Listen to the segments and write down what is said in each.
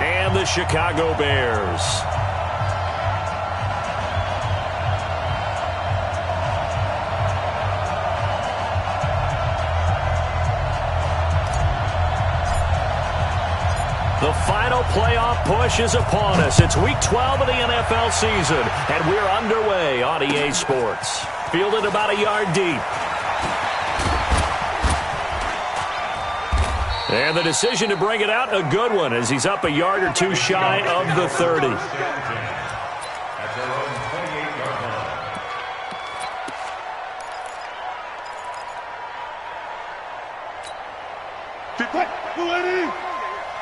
and the Chicago Bears. The final playoff push is upon us. It's Week 12 of the NFL season, and we're underway on EA Sports. Fielded about a yard deep. And the decision to bring it out, a good one, as he's up a yard or two shy of the 30.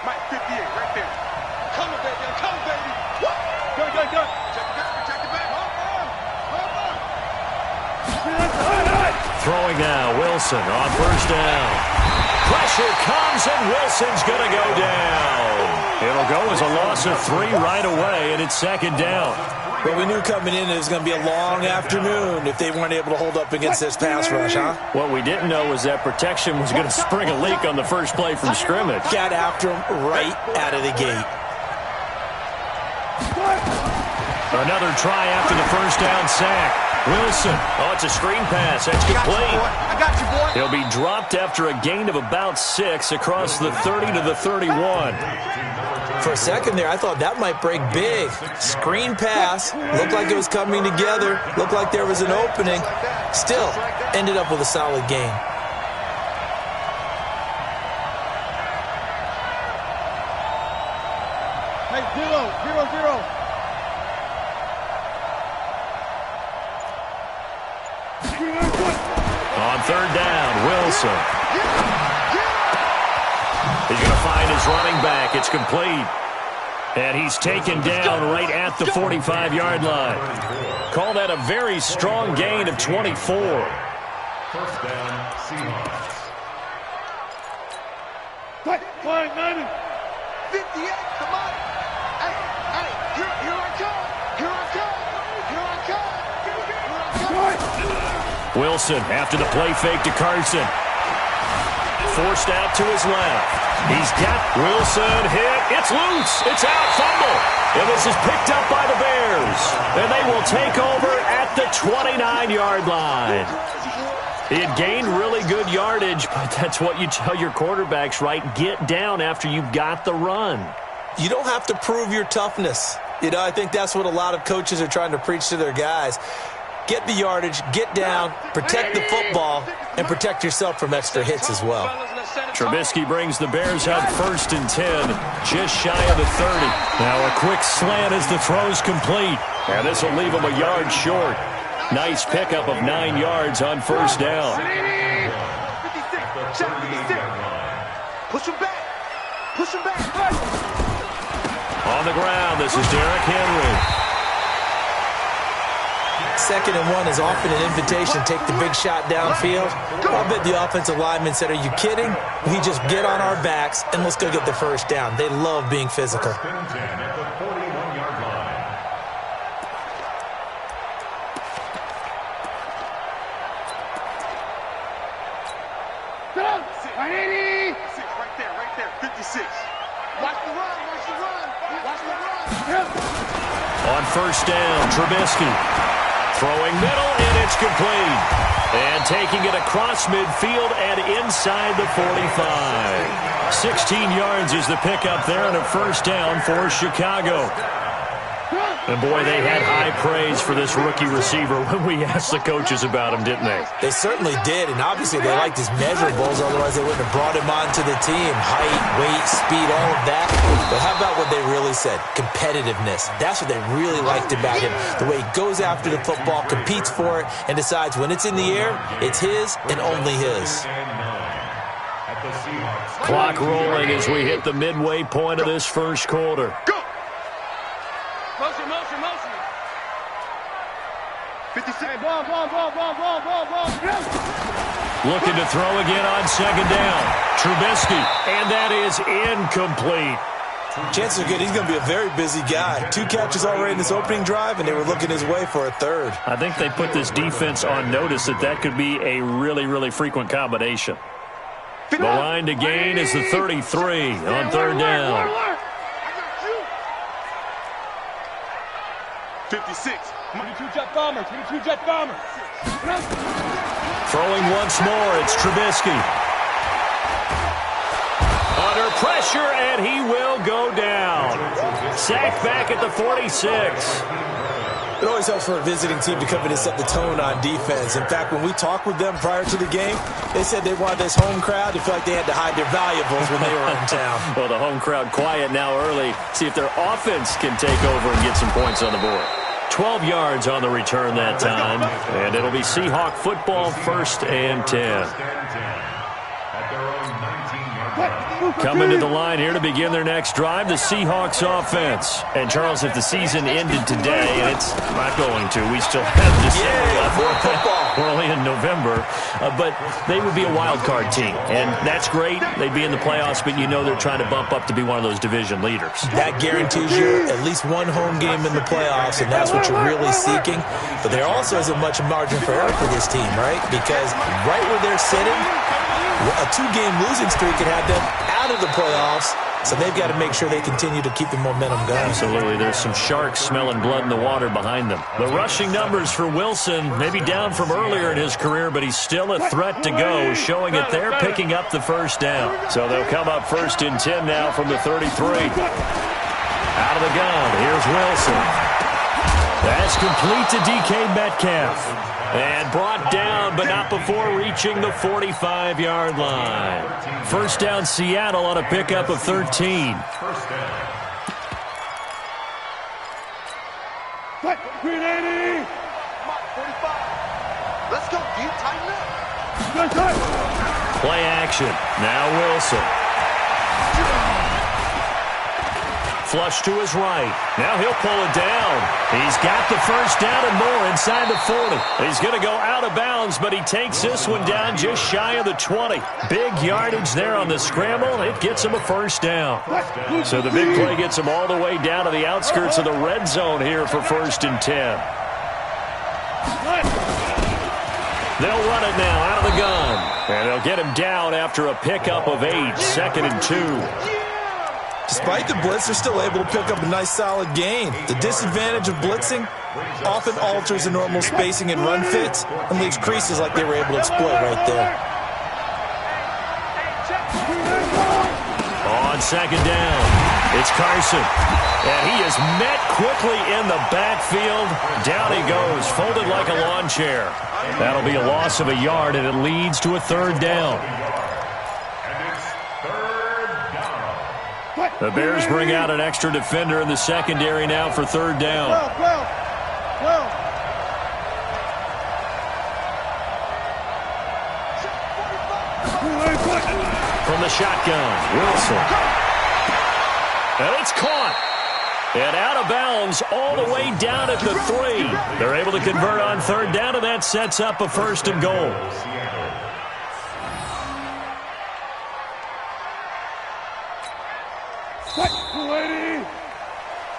Mike 58, right there. Come on, baby. Come on, baby. Go. Check the back. Hold on. Throwing now, Wilson on first down. Pressure comes, and Wilson's going to go down. It'll go as a loss of 3 right away, and it's second down. Well, we knew coming in it was going to be a long afternoon if they weren't able to hold up against this pass rush, huh? What we didn't know was that protection was going to spring a leak on the first play from scrimmage. Got after him right out of the gate. Another try after the first down sack. Wilson. Oh, it's a screen pass. That's complete. I got you, boy. He'll be dropped after a gain of about 6 across the 30 to the 31. For a second there, I thought that might break big. Screen pass. Looked like it was coming together. Looked like there was an opening. Still, ended up with a solid gain. Hey, 0-0-0. On third down, Wilson. He's going to find his running back. It's complete. And he's taken down right at the 45-yard line. Call that a very strong gain of 24. First down, Seahawks. 58, come on. Hey, here I come. Wilson after the play fake to Carson. Forced out to his left. He's got Wilson hit. It's loose. It's out. Fumble. And this is picked up by the Bears. And they will take over at the 29-yard line. He had gained really good yardage, but that's what you tell your quarterbacks, right? Get down after you've got the run. You don't have to prove your toughness. You know, I think that's what a lot of coaches are trying to preach to their guys. Get the yardage, get down, protect the football, and protect yourself from extra hits as well. Trubisky brings the Bears out first and 10, just shy of the 30. Now a quick slant as the throw's complete. And this will leave him a yard short. Nice pickup of 9 yards on first down. 56. Push him back. On the ground, this is Derrick Henry. 2nd and 1 is often an invitation to take the big shot downfield. I bet the offensive lineman said, are you kidding? We just get on our backs and let's go get the first down. They love being physical. Right there. 56. Watch the run. On first down, Trubisky. Throwing middle, and it's complete. And taking it across midfield and inside the 45. 16 yards is the pickup there on a first down for Chicago. And, boy, they had high praise for this rookie receiver when we asked the coaches about him, didn't they? They certainly did, and obviously they liked his measurables, otherwise they wouldn't have brought him onto the team. Height, weight, speed, all of that. But how about what they really said? Competitiveness. That's what they really liked about him. The way he goes after the football, competes for it, and decides when it's in the air, it's his and only his. Clock rolling as we hit the midway point of this first quarter. Go! Motion. 57. Ball. Looking to throw again on second down. Trubisky, and that is incomplete. Chances are good he's going to be a very busy guy. 2 catches already in this opening drive, and they were looking his way for a 3rd. I think they put this defense on notice that could be a really, really frequent combination. The line to gain is the 33 on third down. 56. 22 jet bomber, 22 jet bomber. Throwing once more, it's Trubisky. Under pressure, and he will go down. Sacked back at the 46. It always helps for a visiting team to come in and set the tone on defense. In fact, when we talked with them prior to the game, they said they wanted this home crowd to feel like they had to hide their valuables when they were in town. Well, the home crowd quiet now early. See if their offense can take over and get some points on the board. 12 yards on the return that time. And it'll be Seahawk football, 1st and 10. Coming to the line here to begin their next drive, the Seahawks offense. And, Charles, if the season ended today, and it's not going to, we still have December left. We're only in November. But they would be a wild card team. And that's great. They'd be in the playoffs, but you know they're trying to bump up to be one of those division leaders. That guarantees you at least one home game in the playoffs, and that's what you're really seeking. But there also isn't much margin for error for this team, right? Because right where they're sitting, a 2-game losing streak could have them out of the playoffs, so they've got to make sure they continue to keep the momentum going. Absolutely. There's some sharks smelling blood in the water behind them. The rushing numbers for Wilson, maybe down from earlier in his career, but he's still a threat to go, showing it they're picking up the first down. So they'll come up 1st and 10 now from the 33. Out of the gun, here's Wilson. That's complete to DK Metcalf. And brought down, but not before reaching the 45-yard line. 1st down, Seattle on a pickup of 13. 380. Let's go, deep, tighten up. Play action. Now Wilson. Flush to his right. Now he'll pull it down. He's got the first down and more inside the 40. He's going to go out of bounds, but he takes this one down just shy of the 20. Big yardage there on the scramble. It gets him a first down. So the big play gets him all the way down to the outskirts of the red zone here for 1st and 10. They'll run it now out of the gun. And they'll get him down after a pickup of 8, 2nd and 2. Despite the blitz, they're still able to pick up a nice, solid gain. The disadvantage of blitzing often alters the normal spacing and run fits and leaves creases like they were able to exploit right there. On 2nd down, it's Carson. And he is met quickly in the backfield. Down he goes, folded like a lawn chair. That'll be a loss of a yard, and it leads to a 3rd down. The Bears bring out an extra defender in the secondary now for 3rd down. From the shotgun, Wilson. And it's caught. And out of bounds all the way down at the 3. They're able to convert on 3rd down, and that sets up a 1st and goal.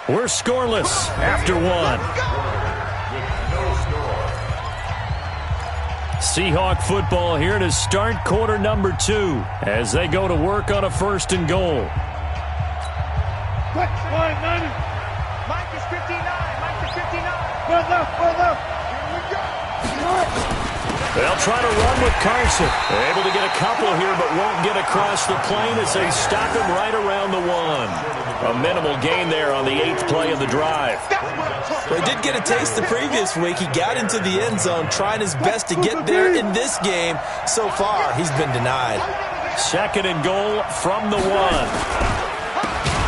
We're scoreless after 1. Seahawk football here to start quarter number 2 as they go to work on a 1st and goal. Mike is 59. Mike is 59. Well left. Here we go. They'll try to run with Carson. They're able to get a couple here, but won't get across the plane as they stop him right around the 1. A minimal gain there on the 8th play of the drive. Well, he did get a taste the previous week. He got into the end zone, trying his best to get there in this game. So far, he's been denied. 2nd and goal from the 1.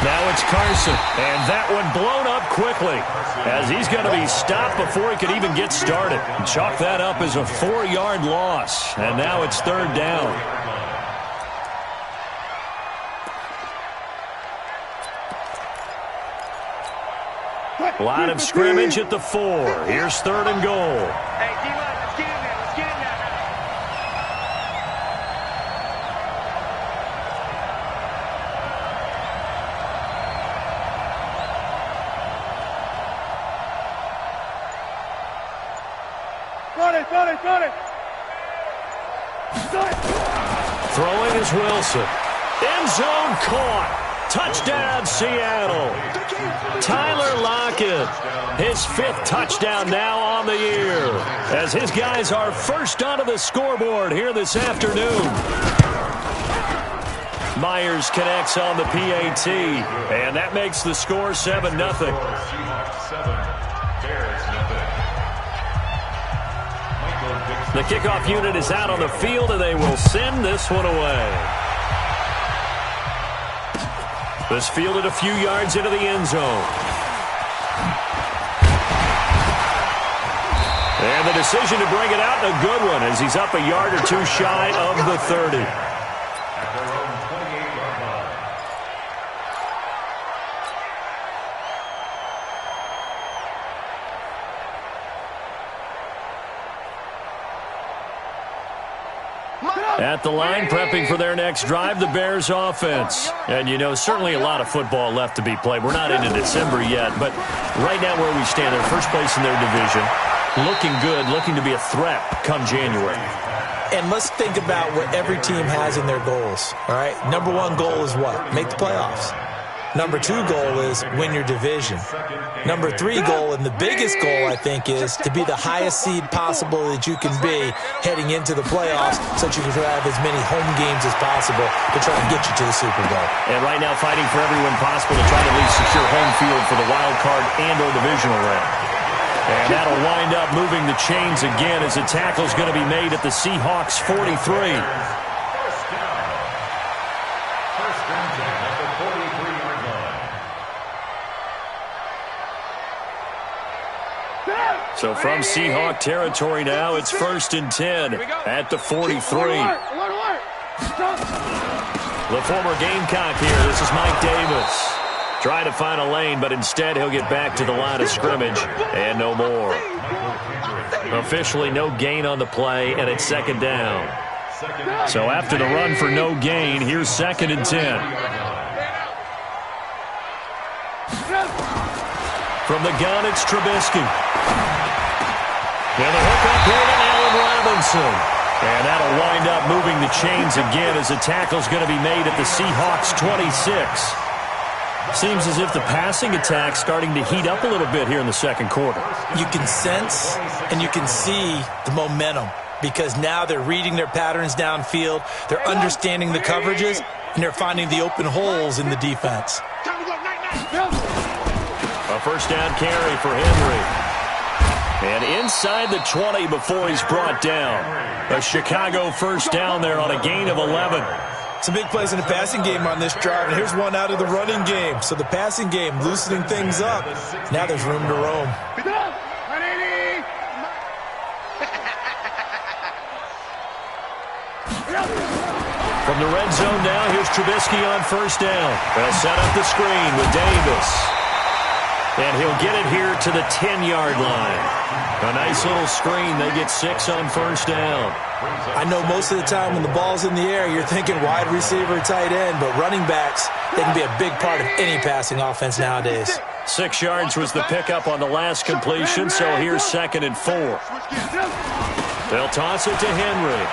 Now it's Carson, and that one blown up quickly as he's going to be stopped before he could even get started. Chalk that up as a 4-yard loss, and now it's 3rd down. Line of scrimmage at the 4. Here's 3rd and goal. Hey, D-line, let's get in there. Let's get in there. Got it. Throwing is Wilson. End zone caught. Touchdown, Seattle. Tyler Lockett second. His 5th touchdown now on the year, as his guys are first onto the scoreboard here this afternoon. Myers connects on the PAT, and that makes the score 7-0. The kickoff unit is out on the field, and they will send this one away. This fielded a few yards into the end zone. And the decision to bring it out, a good one, as he's up a yard or two shy of the 30. At the line, prepping for their next drive, the Bears offense. And, you know, certainly a lot of football left to be played. We're not into December yet, but right now where we stand, they're first place in their division. Looking good, looking to be a threat come January. And let's think about what every team has in their goals, all right? Number 1 goal is what? Make the playoffs. Number 2 goal is win your division. Number 3 goal, and the biggest goal, I think, is to be the highest seed possible that you can be heading into the playoffs so that you can have as many home games as possible to try and get you to the Super Bowl. And right now fighting for every win possible to try to at least secure home field for the wild card and or divisional round. And that'll wind up moving the chains again as the tackle's going to be made at the Seahawks 43. So from Seahawk territory now, it's 1st and 10 at the 43. The former Gamecock here. This is Mike Davis. Trying to find a lane, but instead he'll get back to the line of scrimmage and no more. Officially no gain on the play, and it's 2nd down. So after the run for no gain, here's 2nd and 10. From the gun, it's Trubisky. And the hook up here to Allen Robinson. And that'll wind up moving the chains again as the tackle's going to be made at the Seahawks 26. Seems as if the passing attack's starting to heat up a little bit here in the 2nd quarter. You can sense and you can see the momentum because now they're reading their patterns downfield, they're understanding the coverages, and they're finding the open holes in the defense. A 1st down carry for Henry. And inside the 20 before he's brought down. A Chicago 1st down there on a gain of 11. Some big plays in the passing game on this drive, and here's one out of the running game. So the passing game loosening things up. Now there's room to roam. From the red zone now, here's Trubisky on 1st down. They'll set up the screen with Davis. And he'll get it here to the 10-yard line. A nice little screen. They get 6 on 1st down. I know most of the time when the ball's in the air, you're thinking wide receiver, tight end, but running backs, they can be a big part of any passing offense nowadays. 6 yards was the pickup on the last completion, so here's 2nd and 4. They'll toss it to Henry.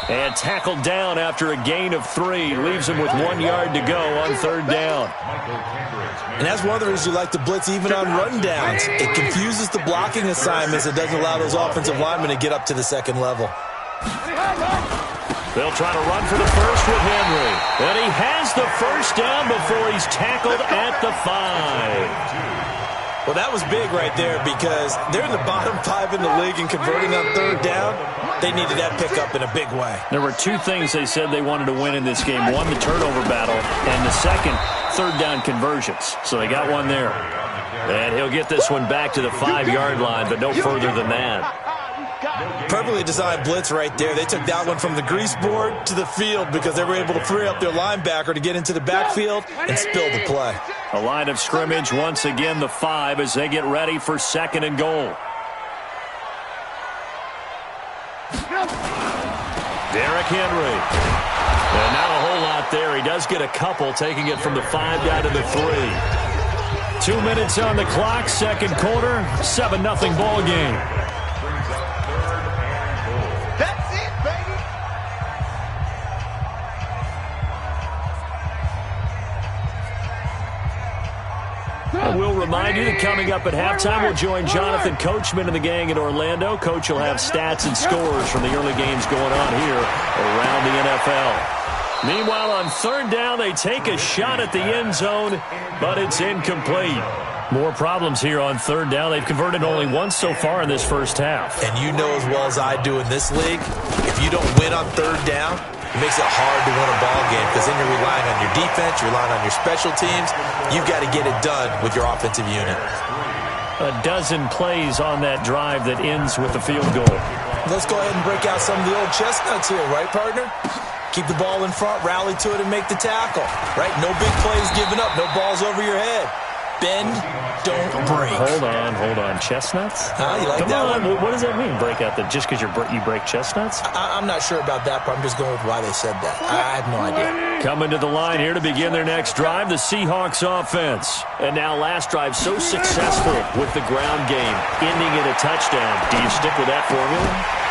And tackled down after a gain of 3. Leaves him with 1 yard to go on 3rd down. And that's one of the reasons you like to blitz even on run downs. It confuses the blocking assignments. It doesn't allow those offensive linemen to get up to the 2nd level. They'll try to run for the first with Henry. And he has the 1st down before he's tackled at the 5. Well, that was big right there because they're in the bottom 5 in the league and converting on 3rd down. They needed that pickup in a big way. There were 2 things they said they wanted to win in this game. 1, the turnover battle, and the 2nd, 3rd down conversions. So they got one there. And he'll get this one back to the 5-yard line, but no further than that. Perfectly designed blitz right there. They took that one from the grease board to the field because they were able to free up their linebacker to get into the backfield and spill the play. A line of scrimmage, once again the 5 as they get ready for 2nd and goal. Derrick Henry. And not a whole lot there. He does get a couple, taking it from the 5 down to the 3. 2 minutes on the clock, 2nd quarter, 7-0 ball game. That's it, baby. remind you that coming up at halftime, we'll join Jonathan Coachman and the gang in Orlando. Coach will have stats and scores from the early games going on here around the NFL. Meanwhile, on third down, they take a shot at the end zone, but it's incomplete. More problems here on third down. They've converted only once so far in this first half. And you know as well as I do in this league, if you don't win on third down, it makes it hard to win a ball game because then you're relying on your defense, you're relying on your special teams. You've got to get it done with your offensive unit. A dozen plays on that drive that ends with the field goal. Let's go ahead and break out some of the old chestnuts here, right, partner? Keep the ball in front, rally to it, and make the tackle, right? No big plays given up, no balls over your head. Bend, don't break. Hold on. Chestnuts? You like that one? What does that mean, break out the, just because you break chestnuts? I'm not sure about that, but I'm just going with why they said that. I have no idea. Coming to the line here to begin their next drive, the Seahawks offense. And now last drive so successful with the ground game, ending in a touchdown. Do you stick with that formula?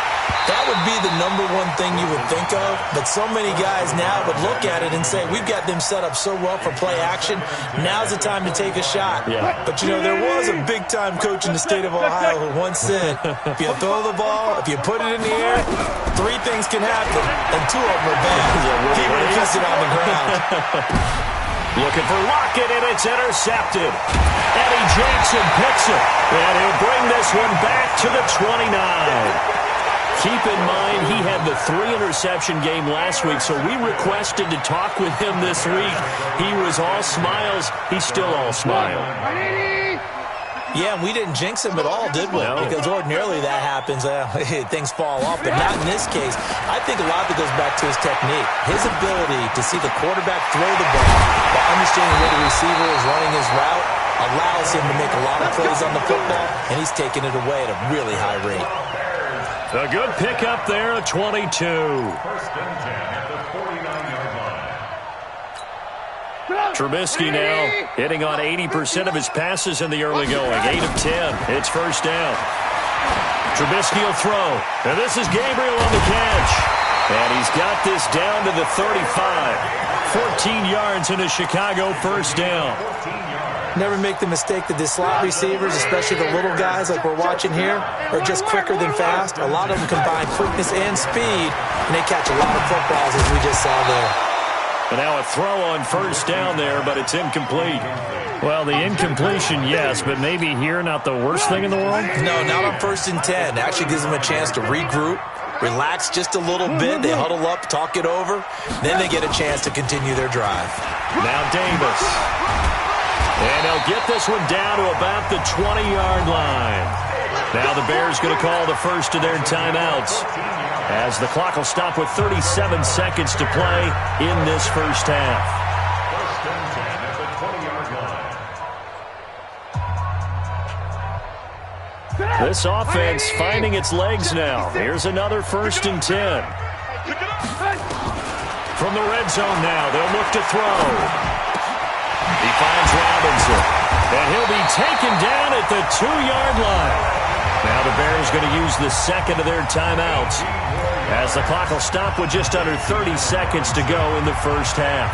That would be the number one thing you would think of, but so many guys now would look at it and say, we've got them set up so well for play action, now's the time to take a shot. Yeah. But, you know, there was a big-time coach in the state of Ohio who once said, if you throw the ball, if you put it in the air, three things can happen, and two of them are bad. He would have kept it on the ground. Looking for Lockett, and it's intercepted. Eddie Jackson picks it, and he'll bring this one back to the 29. Keep in mind, he had the 3-interception game last week, so we requested to talk with him this week. He was all smiles. He's still all smile. Yeah, we didn't jinx him at all, did we? No. Because ordinarily that happens. Things fall off, but not in this case. I think a lot of it goes back to his technique. His ability to see the quarterback throw the ball while understanding where the receiver is running his route allows him to make a lot of plays on the football, and he's taking it away at a really high rate. A good pickup there at 22. First and 10 at the 49-yard line. Trubisky now hitting on 80% of his passes in the early going. 8 of 10. It's first down. Trubisky will throw. And this is Gabriel on the catch. And he's got this down to the 35. 14 yards in a Chicago first down. Never make the mistake that the slot receivers, especially the little guys like we're watching here, are just quicker than fast. A lot of them combine quickness and speed, and they catch a lot of footballs, as we just saw there. And now a throw on first down there, but it's incomplete. Well, the incompletion, yes, but maybe here not the worst thing in the world? No, not on first and 10. It actually gives them a chance to regroup, relax just a little bit. They huddle up, talk it over. Then they get a chance to continue their drive. Now Davis. And they'll get this one down to about the 20-yard line. Now the Bears going to call the first of their timeouts as the clock will stop with 37 seconds to play in this first half. First and 10 at the 20-yard line. This offense finding its legs now. Here's another first and 10. From the red zone now, they'll look to throw. He finds Robinson, and he'll be taken down at the 2-yard line. Now the Bears going to use the second of their timeouts as the clock will stop with just under 30 seconds to go in the first half.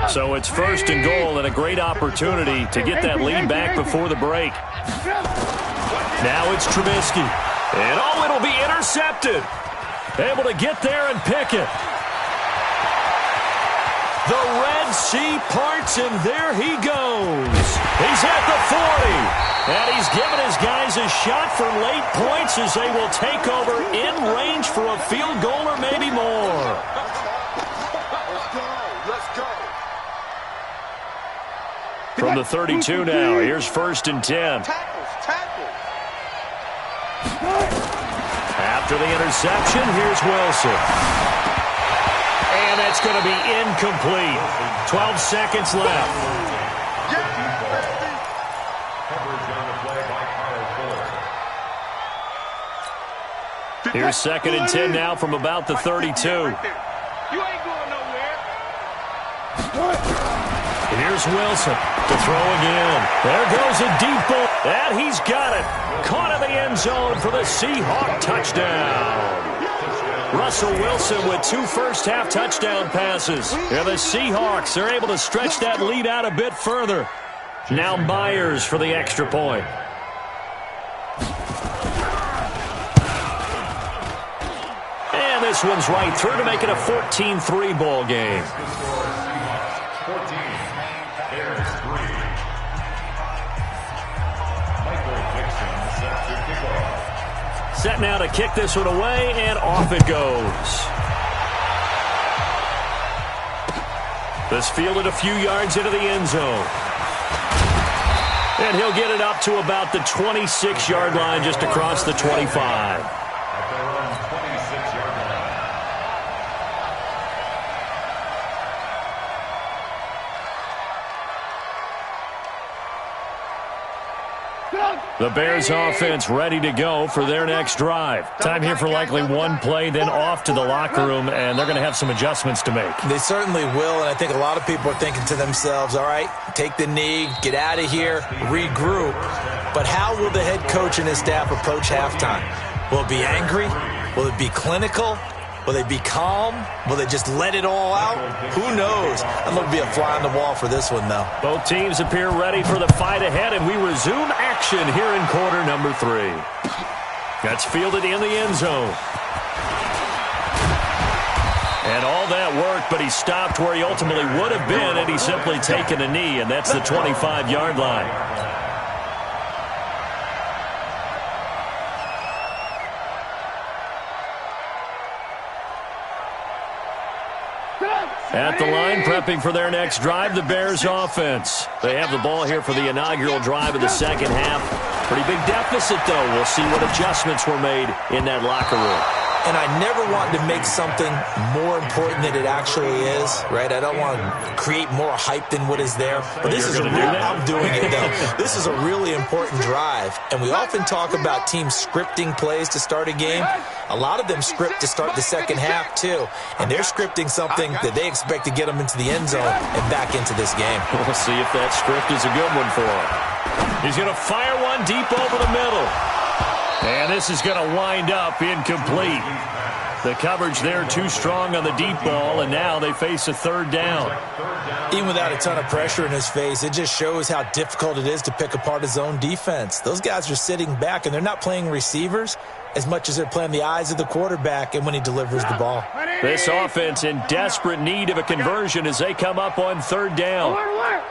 So it's first and goal and a great opportunity to get that lead back before the break. Now it's Trubisky, and it'll be intercepted. Able to get there and pick it. The Red Sea parts, and there he goes. He's at the 40, and he's given his guys a shot for late points as they will take over in range for a field goal or maybe more. Let's go. From the 32 now, here's first and 10. Tackles. After the interception, here's Wilson. And that's going to be incomplete. 12 seconds left. Here's second and 10 now from about the 32. You ain't going nowhere. Here's Wilson to throw again. There goes a deep ball. And he's got it. Caught in the end zone for the Seahawk touchdown. Russell Wilson with 2 first-half touchdown passes. And the Seahawks are able to stretch that lead out a bit further. Now Myers for the extra point. And this one's right through to make it a 14-3 ball game. 14, Bears 3. Set now to kick this one away, and off it goes. This fielded a few yards into the end zone. And he'll get it up to about the 26-yard line, just across the 25. At their own 26-yard line. The Bears offense ready to go for their next drive. Time here for likely one play, then off to the locker room, and they're going to have some adjustments to make. They certainly will, and I think a lot of people are thinking to themselves, all right, take the knee, get out of here, regroup. But how will the head coach and his staff approach halftime? Will it be angry? Will it be clinical? Will they be calm? Will they just let it all out? Who knows? I'm going to be a fly on the wall for this one, though. Both teams appear ready for the fight ahead, and we resume action here in quarter number 3. That's fielded in the end zone. And all that worked, but he stopped where he ultimately would have been, and he's simply taken a knee, and that's the 25-yard line. At the line, prepping for their next drive, the Bears offense. They have the ball here for the inaugural drive of the second half. Pretty big deficit, though. We'll see what adjustments were made in that locker room. And I never want to make something more important than it actually is, right? I don't want to create more hype than what is there. But this is a real, I'm doing it, though. This is a really important drive. And we often talk about teams scripting plays to start a game. A lot of them script to start the second half, too. And they're scripting something that they expect to get them into the end zone and back into this game. We'll see if that script is a good one for him. He's going to fire one deep over the middle. And this is going to wind up incomplete. The coverage there too strong on the deep ball, and now they face a third down. Even without a ton of pressure in his face, it just shows how difficult it is to pick apart his own defense. Those guys are sitting back, and they're not playing receivers as much as they're playing the eyes of the quarterback and when he delivers the ball. This offense in desperate need of a conversion as they come up on third down. Alert!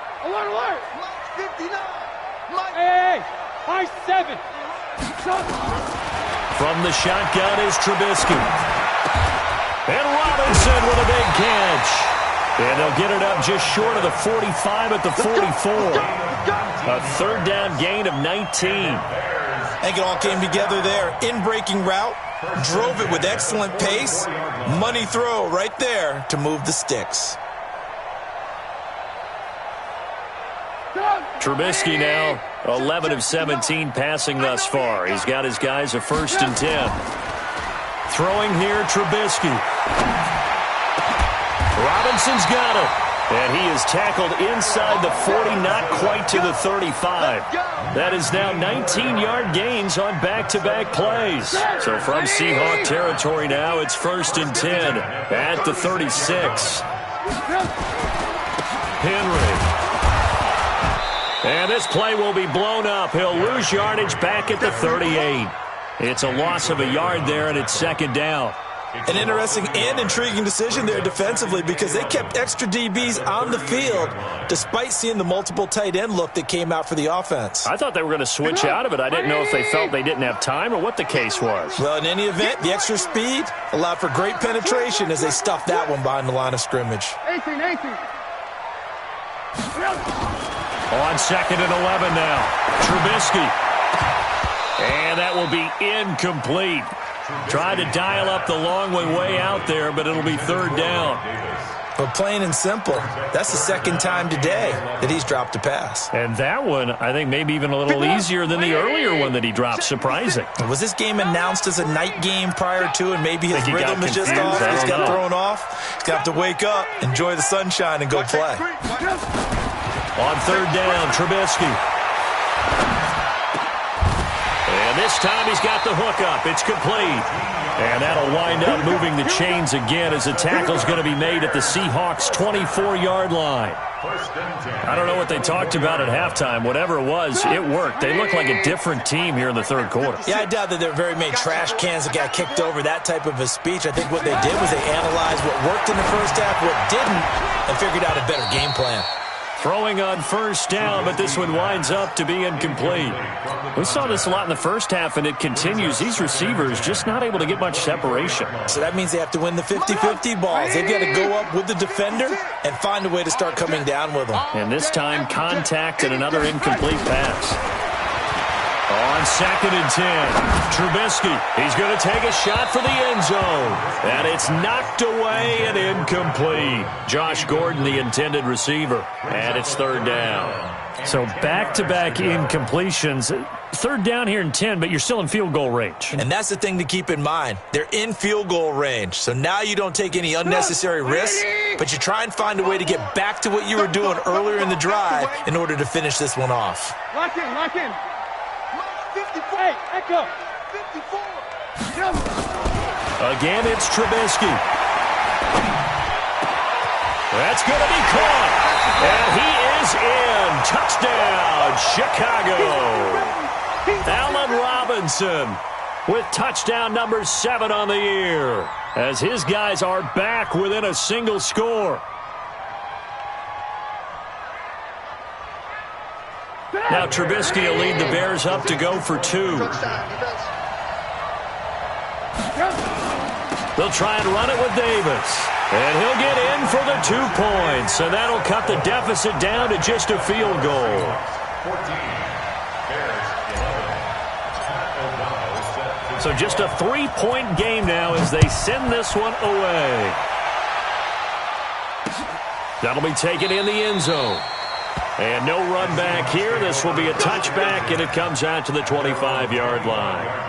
59. Hey, high 7. From the shotgun is Trubisky. And Robinson with a big catch. And they'll get it up just short of the 45 at the 44. A third down gain of 19. I think it all came together there. In-breaking route, drove it with excellent pace. Money throw right there to move the sticks. Trubisky now 11 of 17 passing thus far. He's got his guys a 1st and 10. Throwing here, Trubisky. Robinson's got it. And he is tackled inside the 40, not quite to the 35. That is now 19-yard gains on back-to-back plays. So from Seahawk territory now, it's 1st and 10 at the 36. Henry. And this play will be blown up. He'll lose yardage back at the 38. It's a loss of a yard there, and it's 2nd down. An interesting and intriguing decision there defensively because they kept extra DBs on the field despite seeing the multiple tight end look that came out for the offense. I thought they were going to switch out of it. I didn't know if they felt they didn't have time or what the case was. Well, in any event, the extra speed allowed for great penetration as they stuffed that one behind the line of scrimmage. 18. On 2nd and 11 now. Trubisky. And that will be incomplete. Tried to dial up the long way out there, but it'll be 3rd down. But plain and simple, that's the 2nd time today that he's dropped a pass. And that one, I think, maybe even a little easier than the earlier one that he dropped. Surprising. Was this game announced as a night game prior to, and maybe his rhythm is just off? He's got thrown off. He's got to wake up, enjoy the sunshine, and go play. On 3rd down, Trubisky. And this time he's got the hook up. It's complete. And that'll wind up moving the chains again as the tackle's going to be made at the Seahawks' 24-yard line. I don't know what they talked about at halftime. Whatever it was, it worked. They look like a different team here in the third quarter. Yeah, I doubt that there were very many trash cans that got kicked over, that type of a speech. I think what they did was they analyzed what worked in the first half, what didn't, and figured out a better game plan. Throwing on first down, but this one winds up to be incomplete. We saw this a lot in the first half, and it continues. These receivers just not able to get much separation. So that means they have to win the 50-50 balls. They've got to go up with the defender and find a way to start coming down with them. And this time, contact and another incomplete pass. On 2nd and 10, Trubisky, he's going to take a shot for the end zone. And it's knocked away and incomplete. Josh Gordon, the intended receiver. And it's 3rd down. So back-to-back incompletions. 3rd down here and 10, but you're still in field goal range. And that's the thing to keep in mind. They're in field goal range. So now you don't take any unnecessary risks, but you try and find a way to get back to what you were doing earlier in the drive in order to finish this one off. Lock in, lock in. 54. Hey, echo. 54. Again, it's Trubisky. That's going to be caught. And he is in. Touchdown, Chicago. Allen Robinson with touchdown number 7 on the year, as his guys are back within a single score. Now Trubisky will lead the Bears up to go for 2. They'll try and run it with Davis. And he'll get in for the 2 points. And that'll cut the deficit down to just a field goal. 14. So just a 3-point game now as they send this one away. That'll be taken in the end zone. And no run back here. This will be a touchback, and it comes out to the 25-yard line.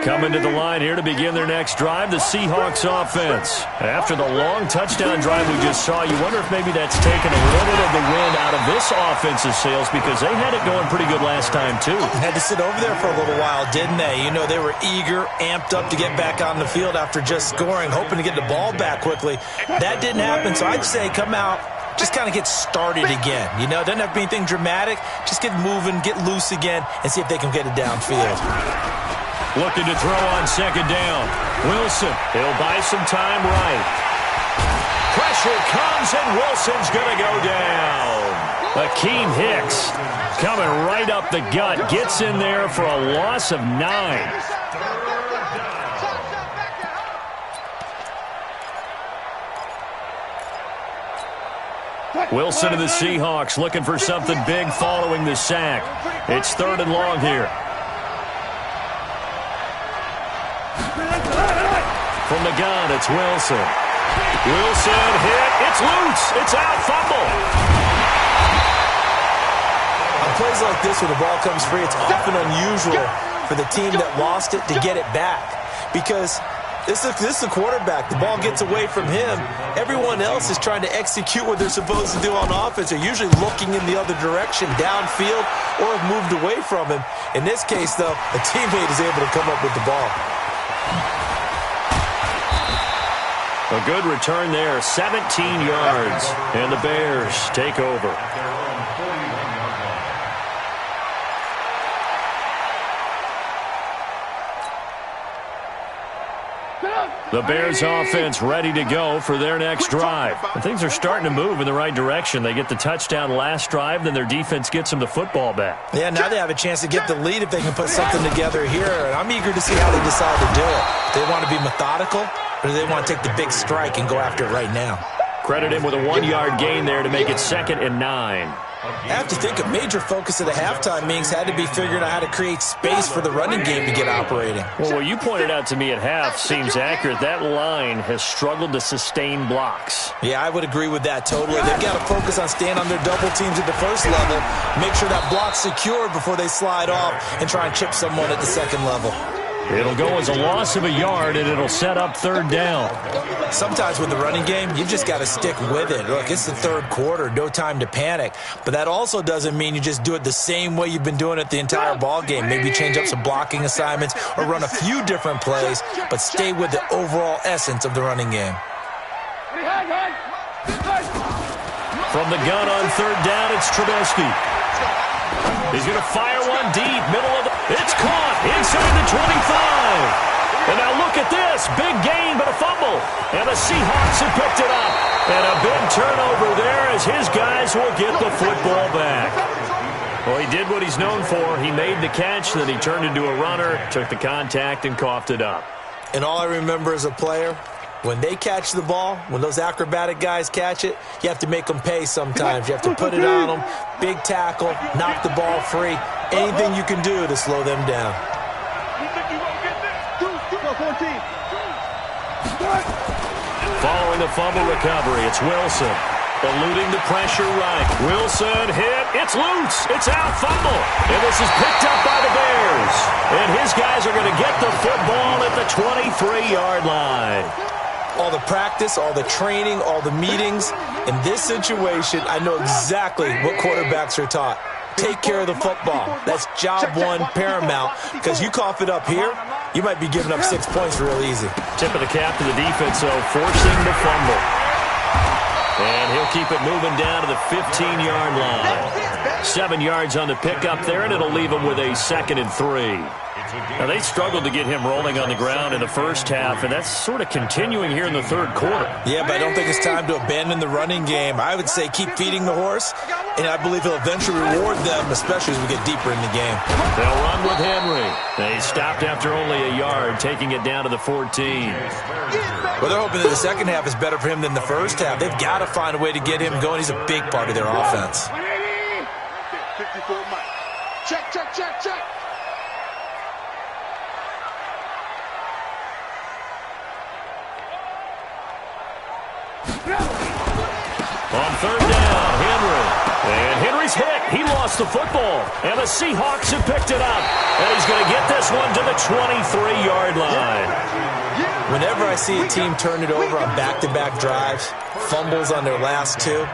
Coming to the line here to begin their next drive, the Seahawks offense. After the long touchdown drive we just saw, you wonder if maybe that's taken a little bit of the wind out of this offense's sails, because they had it going pretty good last time, too. Had to sit over there for a little while, didn't they? You know, they were eager, amped up to get back on the field after just scoring, hoping to get the ball back quickly. That didn't happen, so I'd say come out, just kind of get started again. You know, doesn't have to be anything dramatic. Just get moving, get loose again, and see if they can get it downfield. Looking to throw on 2nd down. Wilson, he'll buy some time right. Pressure comes, and Wilson's going to go down. Akeem Hicks coming right up the gut. Gets in there for a loss of 9. Wilson and the Seahawks looking for something big following the sack. It's 3rd and long here. From the gun, it's Wilson. Wilson hit. It's loose. It's out. Fumble. On plays like this where the ball comes free, it's often unusual for the team that lost it to get it back, because this is the quarterback. The ball gets away from him. Everyone else is trying to execute what they're supposed to do on offense. They're usually looking in the other direction, downfield, or have moved away from him. In this case, though, a teammate is able to come up with the ball. A good return there, 17 yards, and the Bears take over. The Bears offense ready to go for their next drive. And things are starting to move in the right direction. They get the touchdown last drive, then their defense gets them the football back. Yeah, now they have a chance to get the lead if they can put something together here. And I'm eager to see how they decide to do it. Do they want to be methodical, or do they want to take the big strike and go after it right now? Credit him with a 1-yard gain there to make it 2nd and 9. I have to think a major focus of the halftime meetings had to be figuring out how to create space for the running game to get operating. Well, what you pointed out to me at half seems accurate. That line has struggled to sustain blocks. Yeah, I would agree with that totally. They've got to focus on staying on their double teams at the first level, make sure that block's secured before they slide off and try and chip someone at the second level. It'll go as a loss of a yard, and it'll set up third down. Sometimes with the running game, you've just got to stick with it. Look, it's the third quarter, no time to panic. But that also doesn't mean you just do it the same way you've been doing it the entire ball game. Maybe change up some blocking assignments or run a few different plays, but stay with the overall essence of the running game. From the gun on third down, it's Trubisky. He's going to fire one deep, middle of the... It's caught inside the 25. And now look at this. Big gain, but a fumble. And the Seahawks have picked it up. And a big turnover there as his guys will get the football back. Well, he did what he's known for. He made the catch, then he turned into a runner, took the contact, and coughed it up. And all I remember as a player, when they catch the ball, when those acrobatic guys catch it, you have to make them pay sometimes. You have to put it on them, big tackle, knock the ball free, anything you can do to slow them down. Following the fumble recovery, it's Wilson. Eluding the pressure right. Wilson hit. It's loose. It's out. Fumble. And this is picked up by the Bears. And his guys are going to get the football at the 23-yard line. All the practice, all the training, all the meetings. In this situation, I know exactly what quarterbacks are taught. Take care of the football. That's job one, paramount. Because you cough it up here, you might be giving up 6 points real easy. Tip of the cap to the defense, though, forcing the fumble. And he'll keep it moving down to the 15-yard line. 7 yards on the pickup there, and it'll leave him with a 2nd and 3. Now, they struggled to get him rolling on the ground in the first half, and that's sort of continuing here in the third quarter. Yeah, but I don't think it's time to abandon the running game. I would say keep feeding the horse, and I believe he'll eventually reward them, especially as we get deeper in the game. They'll run with Henry. They stopped after only a yard, taking it down to the 14. Well, they're hoping that the second half is better for him than the first half. They've got to find a way to get him going. He's a big part of their offense. 54 Mike. Check, check, check, check. On third down, Henry. And Henry's hit. He lost the football. And the Seahawks have picked it up. And he's going to get this one to the 23-yard line. Whenever I see a team turn it over on back-to-back drives, fumbles on their last two,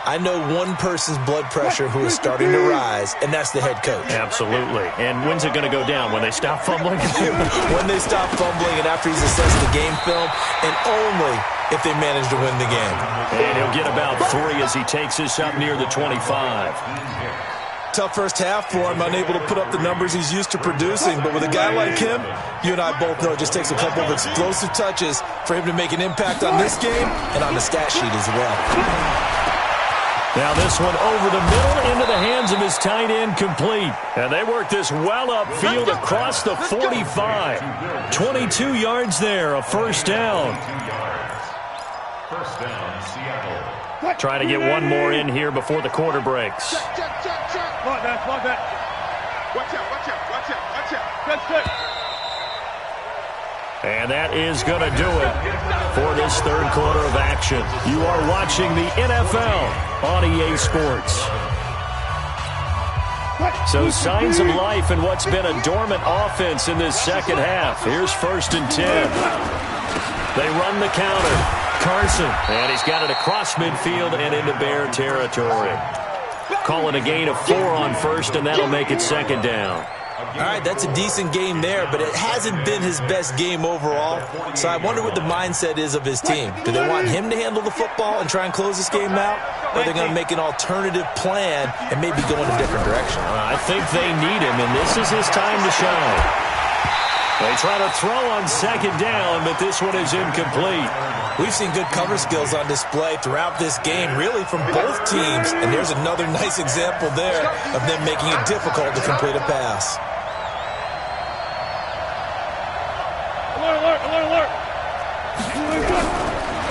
I know one person's blood pressure who is starting to rise, and that's the head coach. Absolutely. And when's it going to go down? When they stop fumbling? When they stop fumbling and after he's assessed the game film, and only if they manage to win the game. And he'll get about 3 as he takes this up near the 25. Tough first half for him, unable to put up the numbers he's used to producing. But with a guy like him, you and I both know it just takes a couple of explosive touches for him to make an impact on this game and on the stat sheet as well. Now this one over the middle into the hands of his tight end, complete. And they work this well upfield across the 45. 22 yards there, a first down. First down, Seattle. Trying to get one more in here before the quarter breaks. Check, check, check, check. Watch that. Watch out, watch out, watch out, watch out. Check, check. And that is going to do it for this third quarter of action. You are watching the NFL on EA Sports. So signs of life in what's been a dormant offense in this second half. Here's 1st and 10. They run the counter. Carson, and he's got it across midfield and into Bear territory. Calling a gain of 4 on first, and that'll make it 2nd down. All right, that's a decent game there, but it hasn't been his best game overall. So I wonder what the mindset is of his team. Do they want him to handle the football and try and close this game out? Or are they going to make an alternative plan and maybe go in a different direction? I think they need him, and this is his time to shine. They try to throw on 2nd down, but this one is incomplete. We've seen good cover skills on display throughout this game, really from both teams. And there's another nice example there of them making it difficult to complete a pass. Alert.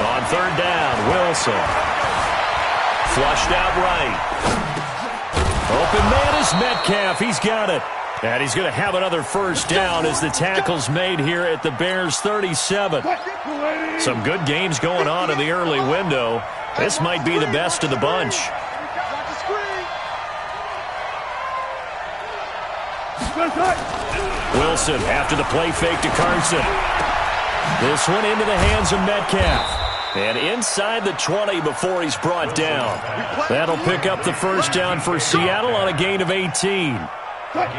On third down, Wilson. Flushed out right. Open man is Metcalf. He's got it. And he's going to have another first down as the tackle's made here at the Bears' 37. Some good games going on in the early window. This might be the best of the bunch. Wilson after the play fake to Carson. This one into the hands of Metcalf. And inside the 20 before he's brought down. That'll pick up the first down for Seattle on a gain of 18. Watch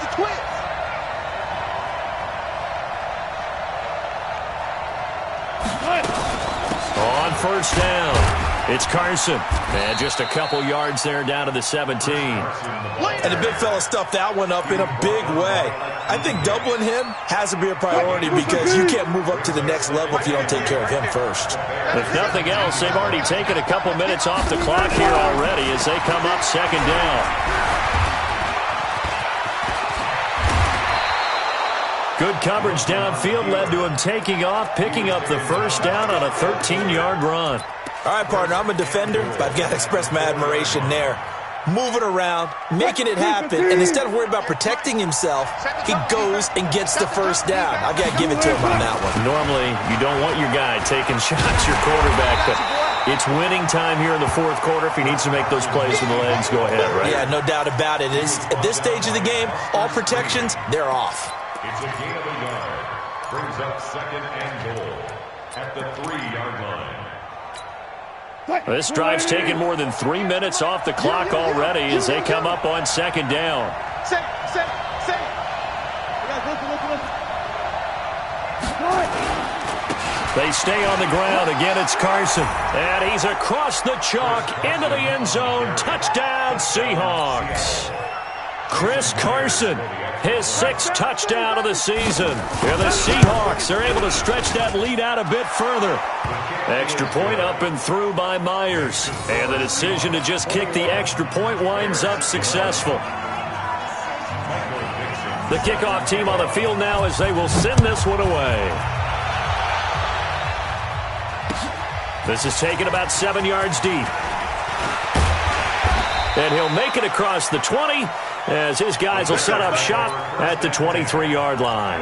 the twins. On first down, it's Carson. And just a couple yards there down to the 17. And the big fella stuffed that one up in a big way. I think doubling him has to be a priority because you can't move up to the next level if you don't take care of him first. If nothing else, they've already taken a couple minutes off the clock here already as they come up second down. Good coverage downfield led to him taking off, picking up the first down on a 13-yard run. All right, partner, I'm a defender, but I've got to express my admiration there. Moving around, making it happen, and instead of worrying about protecting himself, he goes and gets the first down. I've got to give it to him on that one. Normally, you don't want your guy taking shots, your quarterback, but it's winning time here in the fourth quarter. If he needs to make those plays with the legs, go ahead, right? Yeah, no doubt about it. At this stage of the game, all protections, they're off. It's a gain of a yard. Brings up second and goal at the 3-yard line. This drive's taken more than 3 minutes off the clock already as they come up on second down. They stay on the ground. Again, it's Carson. And he's across the chalk into the end zone. Touchdown, Seahawks. Chris Carson, his 6th touchdown of the season. And the Seahawks are able to stretch that lead out a bit further. Extra point up and through by Myers. And the decision to just kick the extra point winds up successful. The kickoff team on the field now as they will send this one away. This is taken about 7 yards deep. And he'll make it across the 20 as his guys will set up shop at the 23-yard line.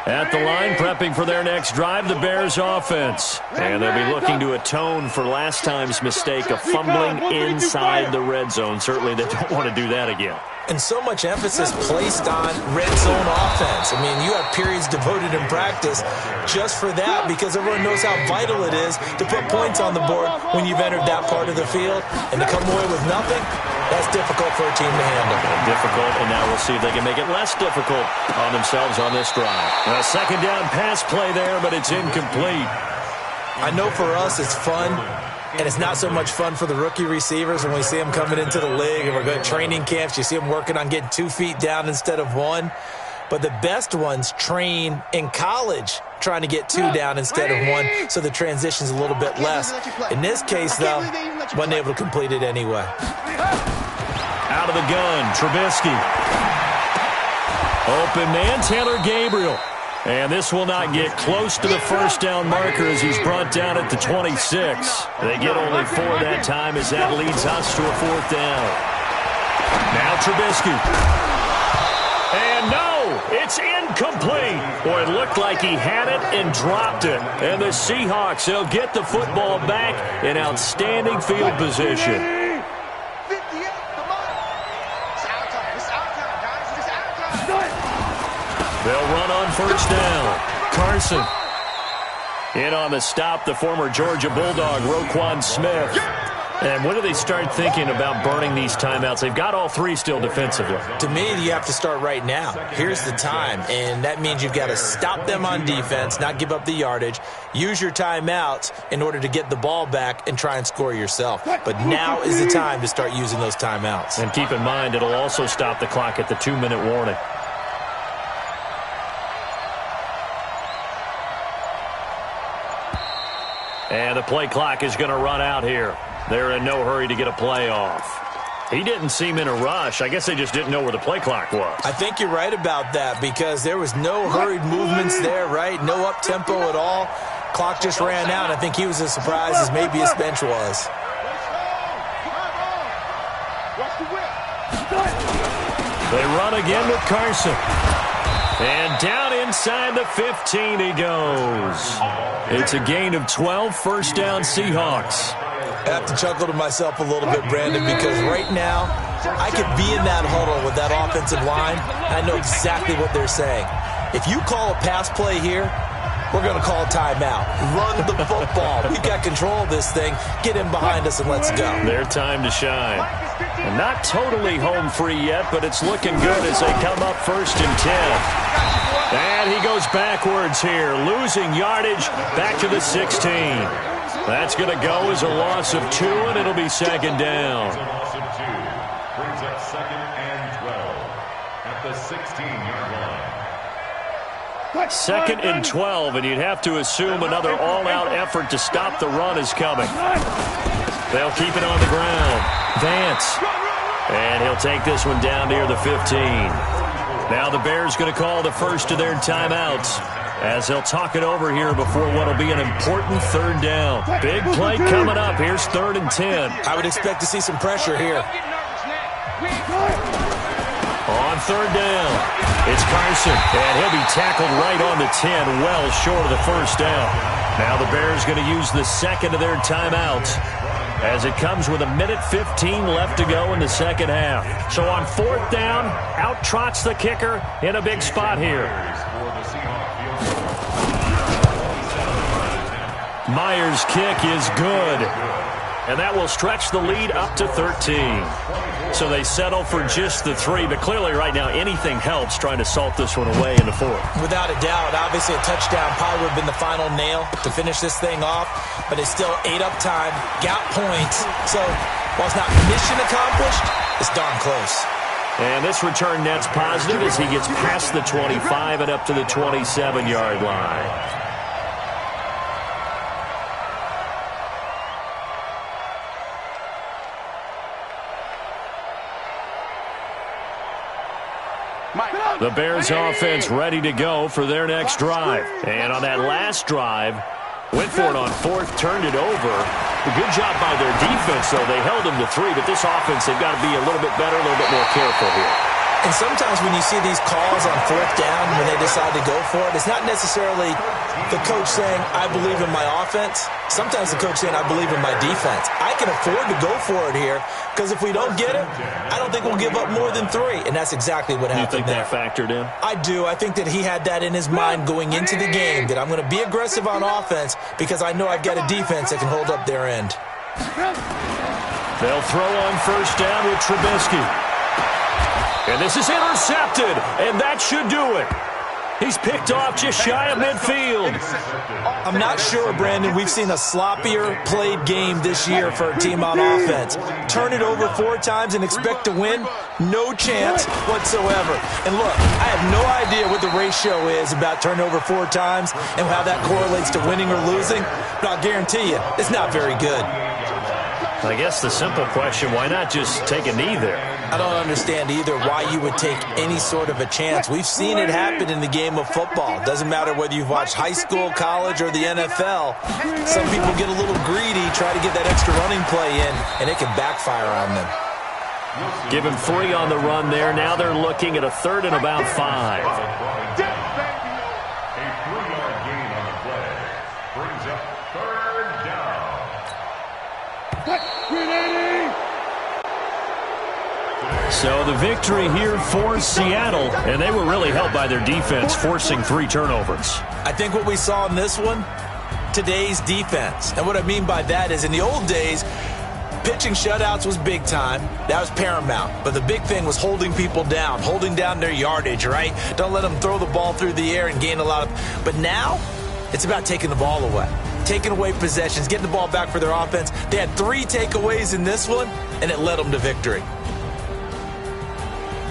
At the line, prepping for their next drive, the Bears offense. And they'll be looking to atone for last time's mistake of fumbling inside the red zone. Certainly they don't want to do that again. And so much emphasis placed on red zone offense. I mean, you have periods devoted in practice just for that because everyone knows how vital it is to put points on the board when you've entered that part of the field. And to come away with nothing, that's difficult for a team to handle. Difficult, and now we'll see if they can make it less difficult on themselves on this drive. A second down pass play there, but it's incomplete. I know for us it's fun. And it's not so much fun for the rookie receivers when we see them coming into the league and we're going to training camps. You see them working on getting 2 feet down instead of 1. But the best ones train in college trying to get 2 down instead of 1, so the transition's a little bit less. In this case, though, wasn't able to complete it anyway. Out of the gun, Trubisky. Open man, Taylor Gabriel. And this will not get close to the first down marker as he's brought down at the 26. They get only 4 that time as that leads us to a 4th down. Now Trubisky. And no, it's incomplete. Boy, it looked like he had it and dropped it. And the Seahawks, they'll get the football back in outstanding field position. They'll run on first down. Carson. In on the stop, the former Georgia Bulldog, Roquan Smith. And when do they start thinking about burning these timeouts? They've got all 3 still defensively. To me, you have to start right now. Here's the time, and that means you've got to stop them on defense, not give up the yardage, use your timeouts in order to get the ball back and try and score yourself. But now is the time to start using those timeouts. And keep in mind, it'll also stop the clock at the 2-minute warning. And the play clock is going to run out here. They're in no hurry to get a play off. He didn't seem in a rush. I guess they just didn't know where the play clock was. I think you're right about that because there was no hurried movements there, right? No up-tempo at all. Clock just ran out. I think he was as surprised as maybe his bench was. They run again with Carson. And down inside the 15 he goes. It's a gain of 12, first down Seahawks. I have to chuckle to myself a little bit, Brandon, because right now I could be in that huddle with that offensive line, and I know exactly what they're saying. If you call a pass play here, we're going to call a timeout. Run the football. We've got control of this thing. Get in behind us and let's go. Their time to shine. And not totally home free yet, but it's looking good as they come up first and 10. And he goes backwards here, losing yardage back to the 16. That's going to go as a loss of 2, and it'll be second down. A loss of 2 brings up second and 12 at the 16-yard line. Second and 12, and you'd have to assume another all-out effort to stop the run is coming. They'll keep it on the ground. Vance. And he'll take this one down near the 15. Now the Bears going to call the first of their timeouts as they'll talk it over here before what will be an important third down. Big play coming up. Here's 3rd and 10. I would expect to see some pressure here. On 3rd down, it's Carson, and he'll be tackled right on the 10, well short of the first down. Now the Bears going to use the second of their timeouts as it comes with 1:15 left to go in the second half. So on 4th down, out trots the kicker in a big spot here. Myers' kick is good, and that will stretch the lead up to 13. So they settle for just the 3, but clearly right now anything helps trying to salt this one away in the 4th. Without a doubt, obviously a touchdown probably would have been the final nail to finish this thing off, but it's still ate up time, got points. So while it's not mission accomplished, it's darn close. And this return net's positive as he gets past the 25 and up to the 27-yard line. The Bears offense ready to go for their next drive. And on that last drive, went for it on 4th, turned it over. A good job by their defense, though. They held them to 3, but this offense, they've got to be a little bit better, a little bit more careful here. And sometimes when you see these calls on 4th down, when they decide to go for it, it's not necessarily the coach saying, I believe in my offense. Sometimes the coach saying, I believe in my defense. I can afford to go for it here because if we don't get it, I don't think we'll give up more than 3. And that's exactly what happened there. You think that factored in? I do. I think that he had that in his mind going into the game, that I'm going to be aggressive on offense because I know I've got a defense that can hold up their end. They'll throw on 1st down with Trubisky. And this is intercepted, and that should do it. He's picked off just shy of midfield. I'm not sure, Brandon, we've seen a sloppier played game this year for a team on offense. Turn it over 4 times and expect to win? No chance whatsoever. And look, I have no idea what the ratio is about turning over 4 times and how that correlates to winning or losing, but I'll guarantee you, it's not very good. I guess the simple question, why not just take a knee there? I don't understand either why you would take any sort of a chance. We've seen it happen in the game of football. Doesn't matter whether you've watched high school, college, or the NFL. Some people get a little greedy, try to get that extra running play in, and it can backfire on them. Give him 3 on the run there. Now they're looking at a 3rd and about 5. A 3-yard gain on the play brings up 3rd down. So the victory here for Seattle, and they were really helped by their defense, forcing 3 turnovers. I think what we saw in this one, today's defense. And what I mean by that is in the old days, pitching shutouts was big time. That was paramount. But the big thing was holding people down, holding down their yardage, right? Don't let them throw the ball through the air and gain a lot of... But now, it's about taking the ball away. Taking away possessions, getting the ball back for their offense. They had 3 takeaways in this one, and it led them to victory.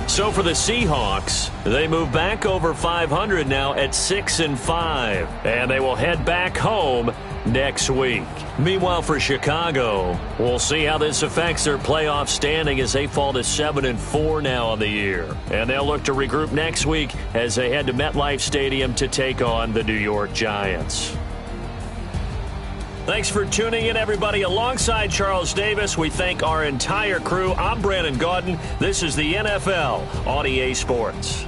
So for the Seahawks, they move back over 500 now at 6-5, and they will head back home next week. Meanwhile, for Chicago, we'll see how this affects their playoff standing as they fall to 7-4 now on the year. And they'll look to regroup next week as they head to MetLife Stadium to take on the New York Giants. Thanks for tuning in, everybody. Alongside Charles Davis, we thank our entire crew. I'm Brandon Gaudin. This is the NFL on EA Sports.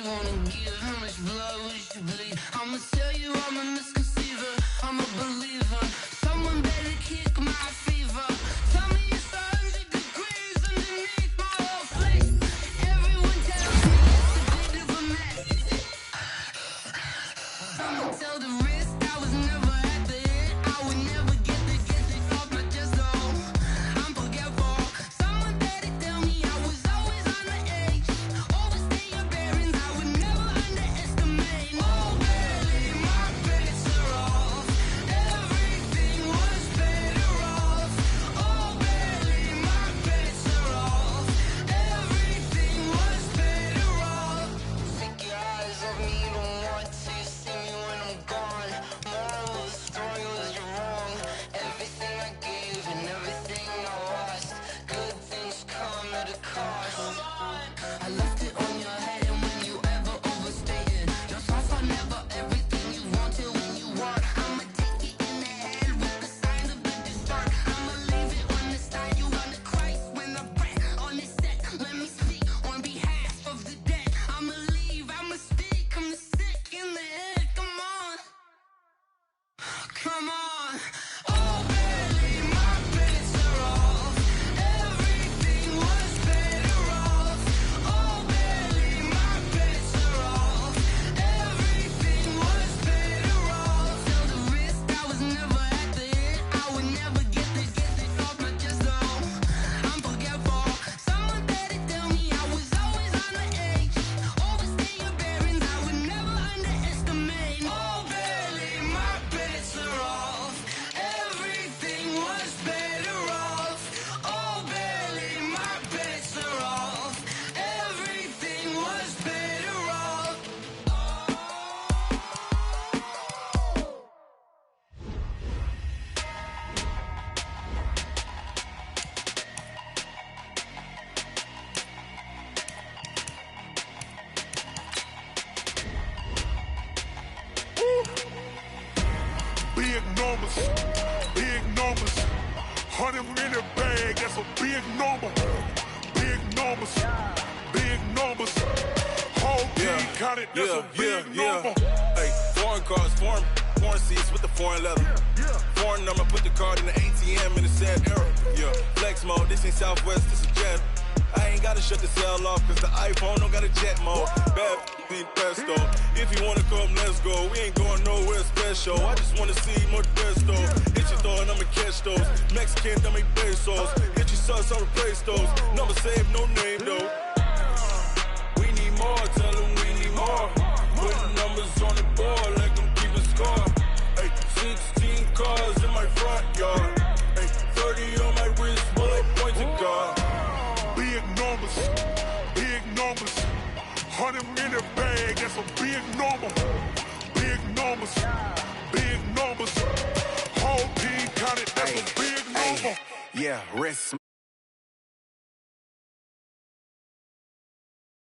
wanna give? How much blood would you bleed? I'ma tell you I'm a misconceiver, I'm a believer. Someone better kick my fever. Tell me it's 100 degrees underneath my whole face. Everyone tells me it's a bit of a mess. I'ma tell the risk I was never at the end. I would never get the off my chest though. I'm forgetful. Someone better tell me I was always on the edge. Overstay your bearings, I would never underestimate. Oh baby, my bets are off. Everything was better off. Oh baby, my bets are off. Everything was better off. Take your eyes off me, don't want to see me when I'm gone. Moral of the story was you're wrong. Everything I gave and everything I lost. Good things come at a cost. I left it on your head, and when you ever overstay it, your thoughts are never everything you wanted when you want. I'ma take it in the head with the signs of the distort. I'ma leave it on the side. You on the Christ when I breath on this set. Let me speak on behalf of the dead. I'ma leave, I'ma speak. I'm the sick in the head. Come on, come on. Oh baby, my bets are off. Everything was better off. Oh baby, my bets are off. Everything was better off. Tell the risk I was never at the end. I would never get this off my chest though. I'm forgetful. Someone better tell me I was always on the edge. Overstay your bearings, I would never underestimate. Oh baby, my bets are off. Everything was better off. Oh baby, my bets are off. Everything was better off. Big numbers, big numbers. 100 in the bag, that's a big number. Big numbers, big numbers. Whole team counted, that's a big number. Hey, foreign cars, foreign seats with the foreign leather. Foreign number, put the card in the ATM in the sad era. Yeah, flex mode, this ain't Southwest, this is Jet. I ain't gotta shut the cell off, cause the iPhone don't got a jet mode. Bad need pesto. If you wanna come, let's go. We ain't going nowhere special. I just wanna see more Desto. Hit your throw and I'ma catch those. Mexican, I make pesos. Hit your sauce, I'll replace those. Number saved, no name though. We need more, tell them we need more. Putting numbers on the board like I'm keeping score. Hey, 16 cars in my front yard. Hey, 30 on my wrist, bullet points and guard. Big numbers, big numbers. 100 in the bag, that's a big number. Big numbers, big numbers. Whole team counted, that's a big number. Yeah, wrist